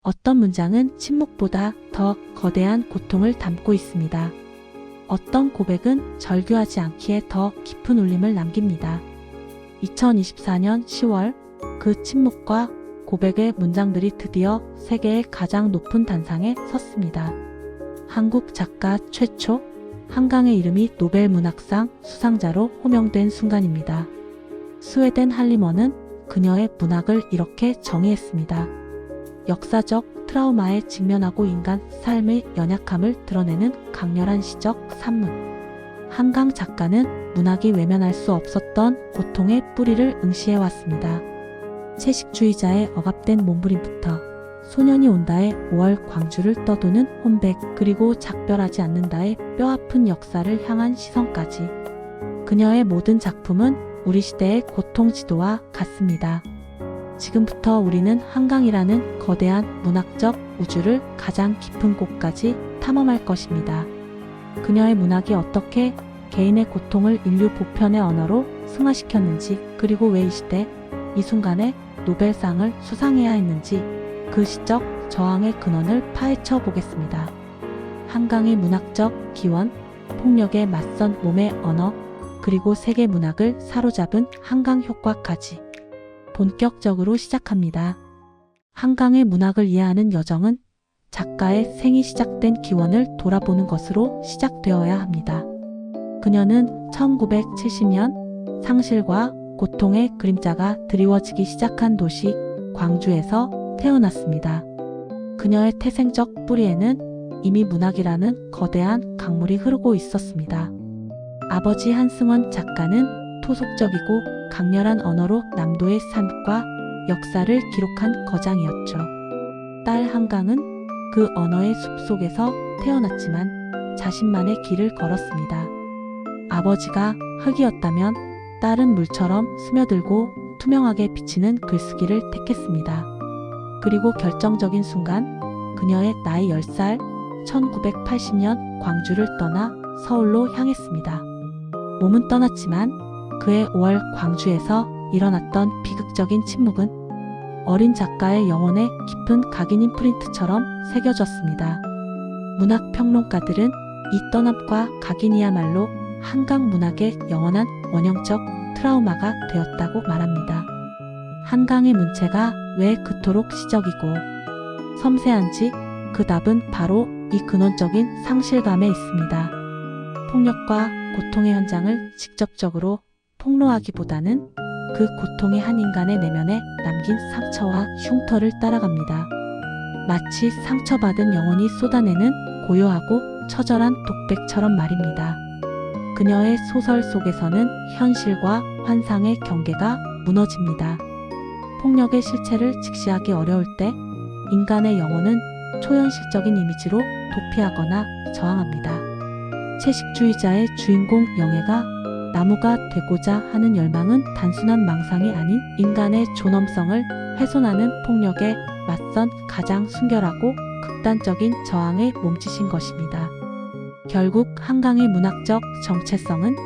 어떤 문장은 침묵보다 더 거대한 고통을 담고 있습니다. 어떤 고백은 절규하지 않기에 더 깊은 울림을 남깁니다. 2024년 10월 그 침묵과 고백의 문장들이 드디어 세계의 가장 높은 단상에 섰습니다. 한국 작가 최초 한강의 이름이 노벨 문학상 수상자로 호명된 순간입니다. 스웨덴 할리먼은 그녀의 문학을 이렇게 정의했습니다. 역사적 트라우마에 직면하고 인간 삶의 연약함을 드러내는 강렬한 시적 산문. 한강 작가는 문학이 외면할 수 없었던 고통의 뿌리를 응시해왔습니다. 채식주의자의 억압된 몸부림부터 소년이 온다의 5월 광주를 떠도는 혼백, 그리고 작별하지 않는다의 뼈아픈 역사를 향한 시선까지 그녀의 모든 작품은 우리 시대의 고통 지도와 같습니다. 지금부터 우리는 한강이라는 거대한 문학적 우주를 가장 깊은 곳까지 탐험할 것입니다. 그녀의 문학이 어떻게 개인의 고통을 인류 보편의 언어로 승화시켰는지, 그리고 왜 이 시대, 이 순간에 노벨상을 수상해야 했는지 그 시적 저항의 근원을 파헤쳐 보겠습니다. 한강의 문학적 기원, 폭력에 맞선 몸의 언어, 그리고 세계 문학을 사로잡은 한강 효과까지 본격적으로 시작합니다. 한강의 문학을 이해하는 여정은 작가의 생이 시작된 기원을 돌아보는 것으로 시작되어야 합니다. 그녀는 1970년 상실과 고통의 그림자가 드리워지기 시작한 도시 광주에서 태어났습니다. 그녀의 태생적 뿌리에는 이미 문학이라는 거대한 강물이 흐르고 있었습니다. 아버지 한승원 작가는 토속적이고 강렬한 언어로 남도의 삶과 역사를 기록한 거장이었죠. 딸 한강은 그 언어의 숲속에서 태어났지만 자신만의 길을 걸었습니다. 아버지가 흙이었다면 딸은 물처럼 스며들고 투명하게 비치는 글쓰기를 택했습니다. 그리고 결정적인 순간 그녀의 나이 10살 1980년 광주를 떠나 서울로 향했습니다. 몸은 떠났지만 그의 5월 광주에서 일어났던 비극적인 침묵은 어린 작가의 영혼에 깊은 각인 임프린트처럼 새겨졌습니다. 문학평론가들은 이 떠남과 각인이야말로 한강 문학의 영원한 원형적 트라우마가 되었다고 말합니다. 한강의 문체가 왜 그토록 시적이고 섬세한지 그 답은 바로 이 근원적인 상실감에 있습니다. 폭력과 고통의 현장을 직접적으로 폭로하기보다는 그 고통이 한 인간의 내면에 남긴 상처와 흉터를 따라갑니다. 마치 상처받은 영혼이 쏟아내는 고요하고 처절한 독백처럼 말입니다. 그녀의 소설 속에서는 현실과 환상의 경계가 무너집니다. 폭력의 실체를 직시하기 어려울 때 인간의 영혼은 초현실적인 이미지로 도피하거나 저항합니다. 채식주의자의 주인공 영애가 나무가 되고자 하는 열망은 단순한 망상이 아닌 인간의 존엄성을 훼손하는 폭력에 맞선 가장 순결하고 극단적인 저항의 몸짓인 것입니다. 결국 한강의 문학적 정체성은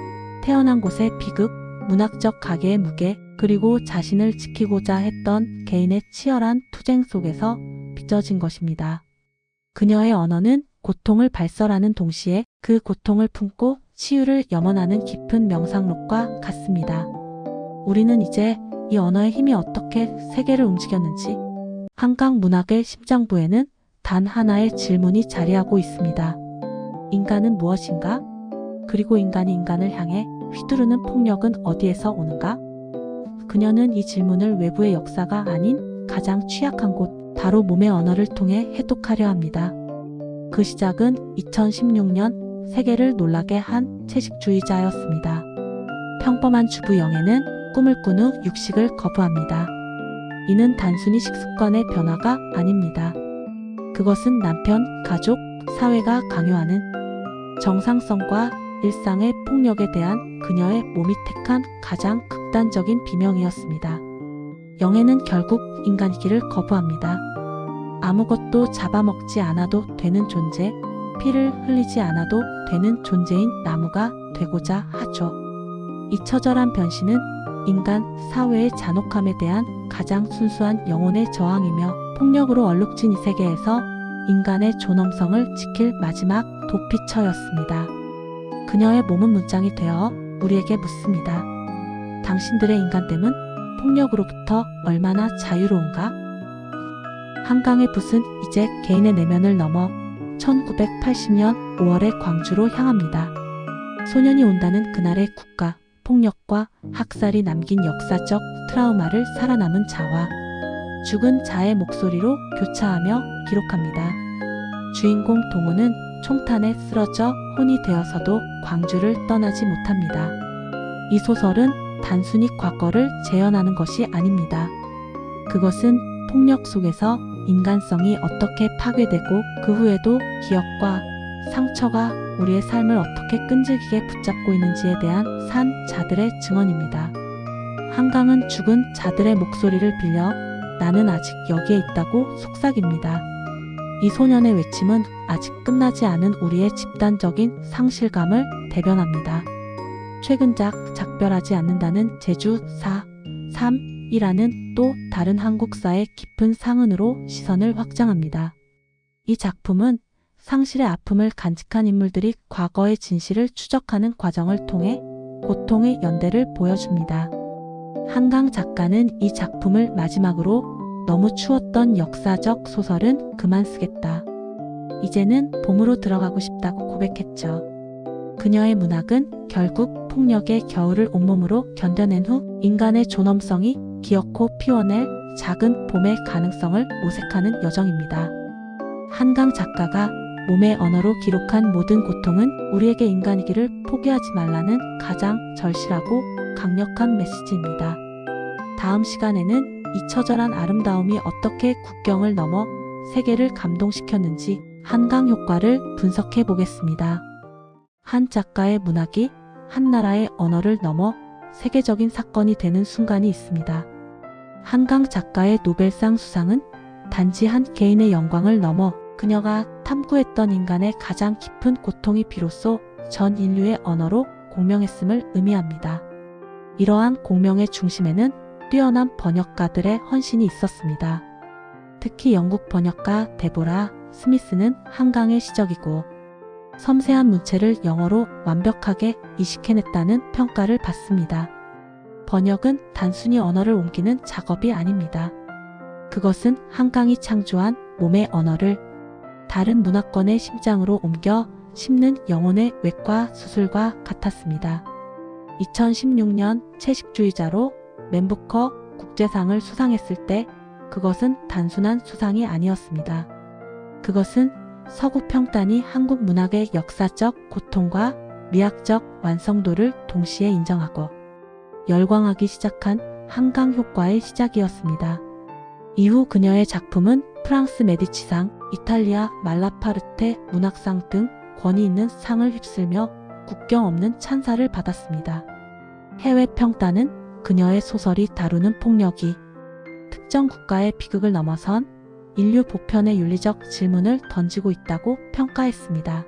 태어난 곳의 비극, 문학적 가계의 무게, 그리고 자신을 지키고자 했던 개인의 치열한 투쟁 속에서 빚어진 것입니다. 그녀의 언어는 고통을 발설하는 동시에 그 고통을 품고 치유를 염원하는 깊은 명상록과 같습니다. 우리는 이제 이 언어의 힘이 어떻게 세계를 움직였는지, 한강 문학의 심장부에는 단 하나의 질문이 자리하고 있습니다. 인간은 무엇인가? 그리고 인간이 인간을 향해 휘두르는 폭력은 어디에서 오는가? 그녀는 이 질문을 외부의 역사가 아닌 가장 취약한 곳, 바로 몸의 언어를 통해 해독하려 합니다. 그 시작은 2016년 세계를 놀라게 한 채식주의자였습니다. 평범한 주부 영애는 꿈을 꾼 후 육식을 거부합니다. 이는 단순히 식습관의 변화가 아닙니다. 그것은 남편, 가족, 사회가 강요하는 정상성과 일상의 폭력에 대한 그녀의 몸이 택한 가장 극단적인 비명이었습니다. 영애는 결국 인간이기를 거부합니다. 아무것도 잡아먹지 않아도 되는 존재, 피를 흘리지 않아도 되는 존재인 나무가 되고자 하죠. 이 처절한 변신은 인간 사회의 잔혹함에 대한 가장 순수한 영혼의 저항이며 폭력으로 얼룩진 이 세계에서 인간의 존엄성을 지킬 마지막 도피처였습니다. 그녀의 몸은 문장이 되어 우리에게 묻습니다. 당신들의 인간됨은 폭력으로부터 얼마나 자유로운가? 한강의 붓은 이제 개인의 내면을 넘어 1980년 5월의 광주로 향합니다. 소년이 온다는 그날의 국가, 폭력과 학살이 남긴 역사적 트라우마를 살아남은 자와 죽은 자의 목소리로 교차하며 기록합니다. 주인공 동호는 총탄에 쓰러져 혼이 되어서도 광주를 떠나지 못합니다. 이 소설은 단순히 과거를 재현하는 것이 아닙니다. 그것은 폭력 속에서 인간성이 어떻게 파괴되고 그 후에도 기억과 상처가 우리의 삶을 어떻게 끈질기게 붙잡고 있는지에 대한 산 자들의 증언입니다. 한강은 죽은 자들의 목소리를 빌려 나는 아직 여기에 있다고 속삭입니다. 이 소년의 외침은 아직 끝나지 않은 우리의 집단적인 상실감을 대변합니다. 최근작 작별하지 않는다는 제주 4.3이라는 또 다른 한국사의 깊은 상흔으로 시선을 확장합니다. 이 작품은 상실의 아픔을 간직한 인물들이 과거의 진실을 추적하는 과정을 통해 고통의 연대를 보여줍니다. 한강 작가는 이 작품을 마지막으로 너무 추웠던 역사적 소설은 그만 쓰겠다. 이제는 봄으로 들어가고 싶다고 고백했죠. 그녀의 문학은 결국 폭력의 겨울을 온몸으로 견뎌낸 후 인간의 존엄성이 기어코 피워낼 작은 봄의 가능성을 모색하는 여정입니다. 한강 작가가 몸의 언어로 기록한 모든 고통은 우리에게 인간이기를 포기하지 말라는 가장 절실하고 강력한 메시지입니다. 다음 시간에는 이 처절한 아름다움이 어떻게 국경을 넘어 세계를 감동시켰는지 한강 효과를 분석해 보겠습니다. 한 작가의 문학이 한 나라의 언어를 넘어 세계적인 사건이 되는 순간이 있습니다. 한강 작가의 노벨상 수상은 단지 한 개인의 영광을 넘어 그녀가 탐구했던 인간의 가장 깊은 고통이 비로소 전 인류의 언어로 공명했음을 의미합니다. 이러한 공명의 중심에는 뛰어난 번역가들의 헌신이 있었습니다. 특히 영국 번역가 데보라 스미스는 한강의 시적이고 섬세한 문체를 영어로 완벽하게 이식해냈다는 평가를 받습니다. 번역은 단순히 언어를 옮기는 작업이 아닙니다. 그것은 한강이 창조한 몸의 언어를 다른 문화권의 심장으로 옮겨 심는 영혼의 외과 수술과 같았습니다. 2016년 채식주의자로 맨부커 국제상을 수상했을 때 그것은 단순한 수상이 아니었습니다. 그것은 서구 평단이 한국 문학의 역사적 고통과 미학적 완성도를 동시에 인정하고 열광하기 시작한 한강 효과의 시작이었습니다. 이후 그녀의 작품은 프랑스 메디치상, 이탈리아 말라파르테 문학상 등 권위 있는 상을 휩쓸며 국경 없는 찬사를 받았습니다. 해외 평단은 그녀의 소설이 다루는 폭력이 특정 국가의 비극을 넘어선 인류 보편의 윤리적 질문을 던지고 있다고 평가했습니다.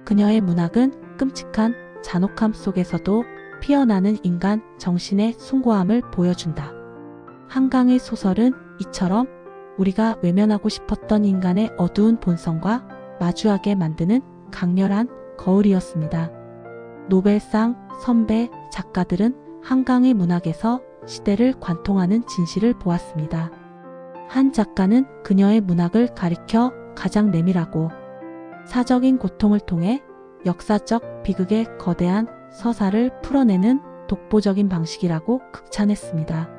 그녀의 문학은 끔찍한 잔혹함 속에서도 피어나는 인간 정신의 숭고함을 보여준다. 한강의 소설은 이처럼 우리가 외면하고 싶었던 인간의 어두운 본성과 마주하게 만드는 강렬한 거울이었습니다. 노벨상 선배 작가들은 한강의 문학에서 시대를 관통하는 진실을 보았습니다. 한 작가는 그녀의 문학을 가리켜 가장 내밀하고 사적인 고통을 통해 역사적 비극의 거대한 서사를 풀어내는 독보적인 방식이라고 극찬했습니다.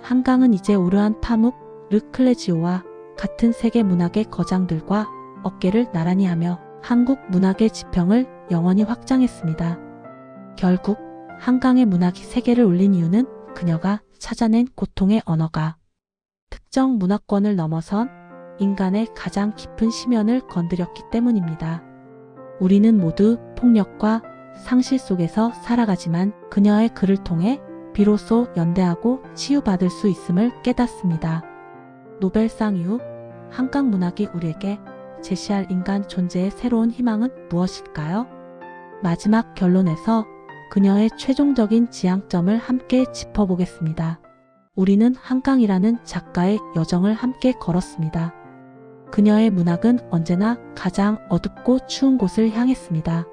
한강은 이제 오르한 파묵, 르클레지오와 같은 세계 문학의 거장들과 어깨를 나란히 하며 한국 문학의 지평을 영원히 확장했습니다. 결국 한강의 문학이 세계를 울린 이유는 그녀가 찾아낸 고통의 언어가 특정 문화권을 넘어선 인간의 가장 깊은 심연을 건드렸기 때문입니다. 우리는 모두 폭력과 상실 속에서 살아가지만 그녀의 글을 통해 비로소 연대하고 치유받을 수 있음을 깨닫습니다. 노벨상 이후 한강 문학이 우리에게 제시할 인간 존재의 새로운 희망은 무엇일까요? 마지막 결론에서 그녀의 최종적인 지향점을 함께 짚어보겠습니다. 우리는 한강이라는 작가의 여정을 함께 걸었습니다. 그녀의 문학은 언제나 가장 어둡고 추운 곳을 향했습니다.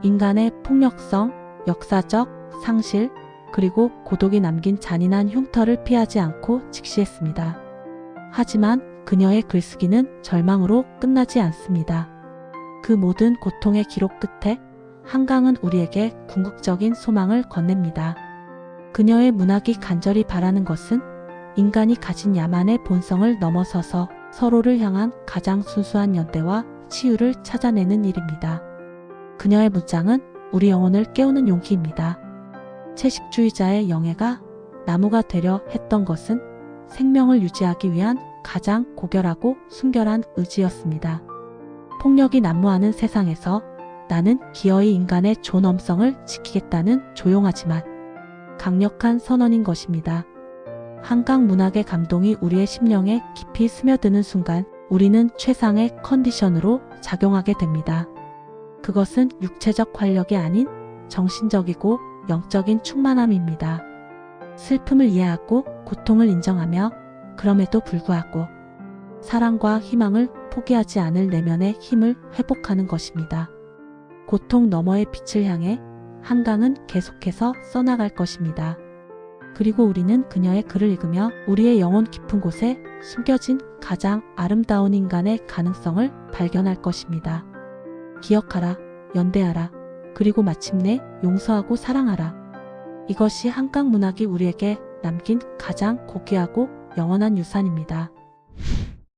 인간의 폭력성, 역사적 상실, 그리고 고독이 남긴 잔인한 흉터를 피하지 않고 직시했습니다. 하지만 그녀의 글쓰기는 절망으로 끝나지 않습니다. 그 모든 고통의 기록 끝에 한강은 우리에게 궁극적인 소망을 건넵니다. 그녀의 문학이 간절히 바라는 것은 인간이 가진 야만의 본성을 넘어서서 서로를 향한 가장 순수한 연대와 치유를 찾아내는 일입니다. 그녀의 문장은 우리 영혼을 깨우는 용기입니다. 채식주의자의 영예가 나무가 되려 했던 것은 생명을 유지하기 위한 가장 고결하고 순결한 의지였습니다. 폭력이 난무하는 세상에서 나는 기어이 인간의 존엄성을 지키겠다는 조용하지만 강력한 선언인 것입니다. 한강 문학의 감동이 우리의 심령에 깊이 스며드는 순간 우리는 최상의 컨디션으로 작용하게 됩니다. 그것은 육체적 활력이 아닌 정신적이고 영적인 충만함입니다. 슬픔을 이해하고 고통을 인정하며 그럼에도 불구하고 사랑과 희망을 포기하지 않을 내면의 힘을 회복하는 것입니다. 고통 너머의 빛을 향해 한강은 계속해서 써나갈 것입니다. 그리고 우리는 그녀의 글을 읽으며 우리의 영혼 깊은 곳에 숨겨진 가장 아름다운 인간의 가능성을 발견할 것입니다. 기억하라, 연대하라, 그리고 마침내 용서하고 사랑하라. 이것이 한강 문학이 우리에게 남긴 가장 고귀하고 영원한 유산입니다.